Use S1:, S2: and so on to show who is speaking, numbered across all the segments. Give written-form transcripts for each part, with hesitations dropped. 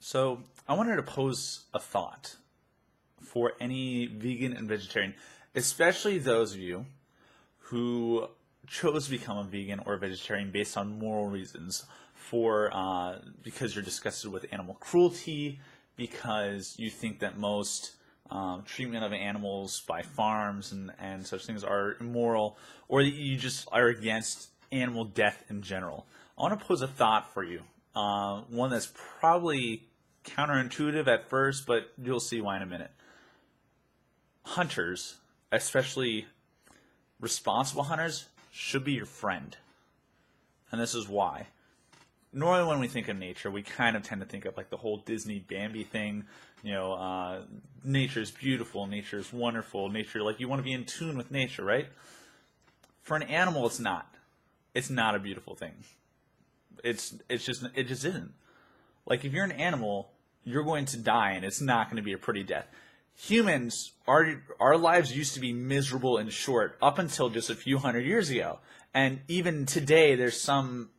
S1: So I wanted to pose a thought for any vegan and vegetarian, especially those of you who chose to become a vegan or a vegetarian based on moral reasons, for because you're disgusted with animal cruelty, because you think that most treatment of animals by farms and such things are immoral, or that you just are against animal death in general. I want to pose a thought for you, one that's probably counterintuitive at first, but you'll see why in a minute. Hunters, especially responsible hunters, should be your friend. And this is why. Normally when we think of nature, we kind of tend to think of like the whole Disney Bambi thing. Nature's beautiful, nature's wonderful, nature, like you want to be in tune with nature, right? For an animal, it's not. It's not a beautiful thing. It just isn't. Like, if you're an animal, you're going to die, and it's not going to be a pretty death. Humans, our lives used to be miserable and short up until just a few hundred years ago. And even today, there's some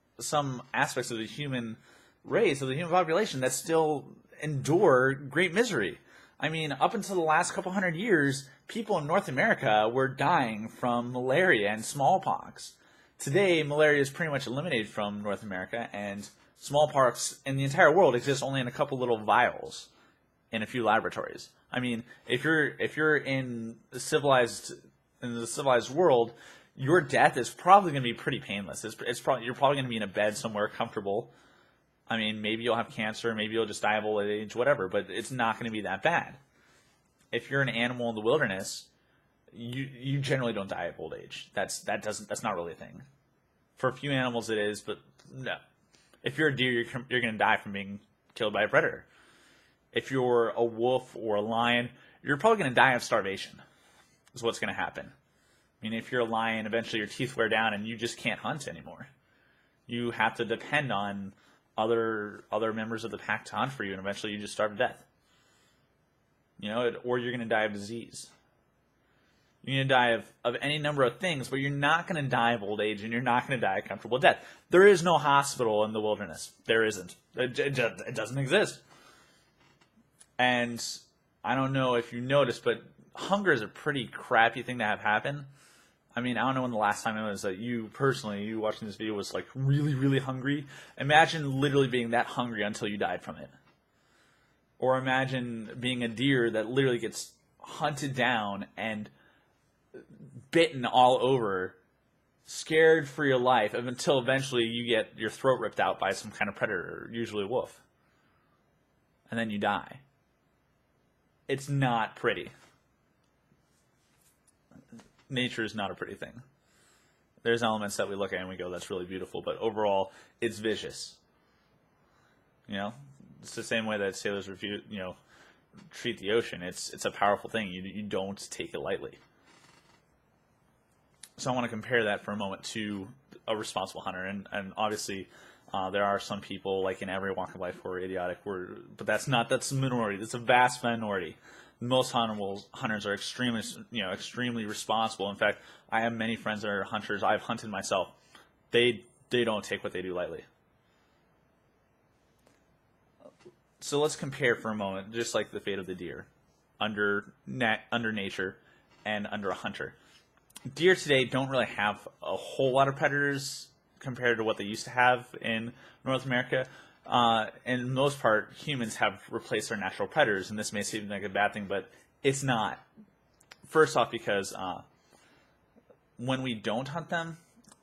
S1: aspects of the human race, of the human population, that still endure great misery. I mean, up until the last couple hundred years, people in North America were dying from malaria and smallpox. Today, malaria is pretty much eliminated from North America, and smallpox in the entire world exists only in a couple little vials in a few laboratories. I mean, if you're in the civilized world, your death is probably going to be pretty painless. You're probably going to be in a bed somewhere comfortable. I mean, maybe you'll have cancer, maybe you'll just die of old age, whatever, but it's not going to be that bad. If you're an animal in the wilderness, you generally don't die of old age. That's not really a thing. For a few animals it is, but no. If you're a deer, you're going to die from being killed by a predator. If you're a wolf or a lion, you're probably going to die of starvation, is what's going to happen. I mean, if you're a lion, eventually your teeth wear down and you just can't hunt anymore. You have to depend on other members of the pack to hunt for you, and eventually you just starve to death. Or you're going to die of disease. You're going to die of any number of things, but you're not going to die of old age, and you're not going to die a comfortable death. There is no hospital in the wilderness. There isn't. It doesn't exist. And I don't know if you noticed, but hunger is a pretty crappy thing to have happen. I mean, I don't know when the last time it was that you watching this video was like really, really hungry. Imagine literally being that hungry until you died from it. Or imagine being a deer that literally gets hunted down and bitten all over, scared for your life, until eventually you get your throat ripped out by some kind of predator, usually a wolf. And then you die. It's not pretty. Nature is not a pretty thing. There's elements that we look at and we go, that's really beautiful, but overall, it's vicious. It's the same way that sailors treat the ocean. It's a powerful thing. You don't take it lightly. So I want to compare that for a moment to a responsible hunter, and obviously there are some people, like in every walk of life, who are idiotic, but that's a minority. That's a vast minority. Most hunters are extremely responsible. In fact, I have many friends that are hunters. I've hunted myself. They don't take what they do lightly. So let's compare for a moment, just like the fate of the deer, under nature and under a hunter. Deer today don't really have a whole lot of predators compared to what they used to have in North America. In most part, humans have replaced their natural predators, and this may seem like a bad thing, but it's not. First off, because when we don't hunt them,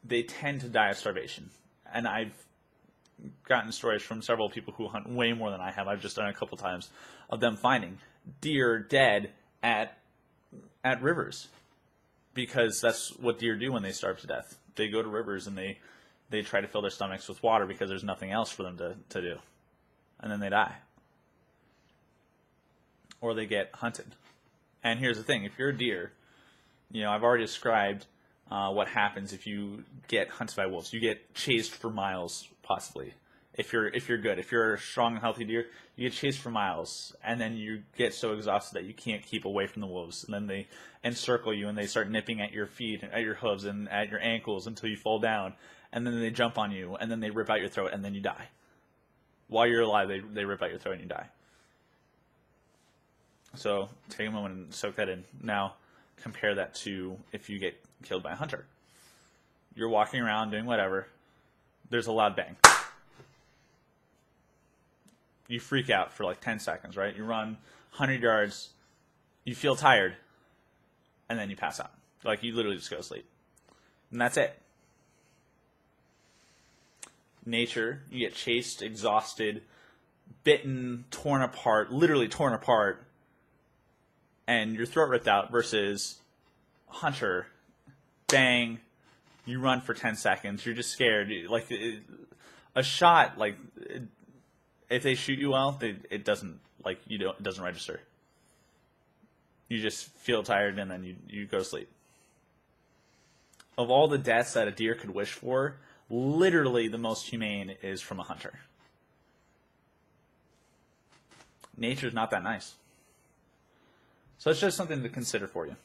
S1: they tend to die of starvation. And I've gotten stories from several people who hunt way more than I have. I've just done it a couple times of them finding deer dead at rivers, because that's what deer do when they starve to death. They go to rivers and they try to fill their stomachs with water because there's nothing else for them to do. And then they die. Or they get hunted. And here's the thing. If you're a deer, I've already described what happens if you get hunted by wolves. You get chased for miles, possibly. If you're good. If you're a strong and healthy deer, you get chased for miles. And then you get so exhausted that you can't keep away from the wolves. And then they encircle you and they start nipping at your feet, at your hooves, and at your ankles until you fall down. And then they jump on you, and then they rip out your throat, and then you die. While you're alive, they rip out your throat and you die. So take a moment and soak that in. Now compare that to if you get killed by a hunter. You're walking around doing whatever. There's a loud bang. You freak out for like 10 seconds, right? You run 100 yards. You feel tired. And then you pass out. Like you literally just go to sleep. And that's it. Nature, you get chased, exhausted, bitten, torn apart, literally torn apart, and your throat ripped out versus hunter, bang, you run for 10 seconds, you're just scared. Like a shot, like if they shoot you well, it doesn't it doesn't register. You just feel tired and then you go to sleep. Of all the deaths that a deer could wish for, literally the most humane is from a hunter. Nature's not that nice. So it's just something to consider for you.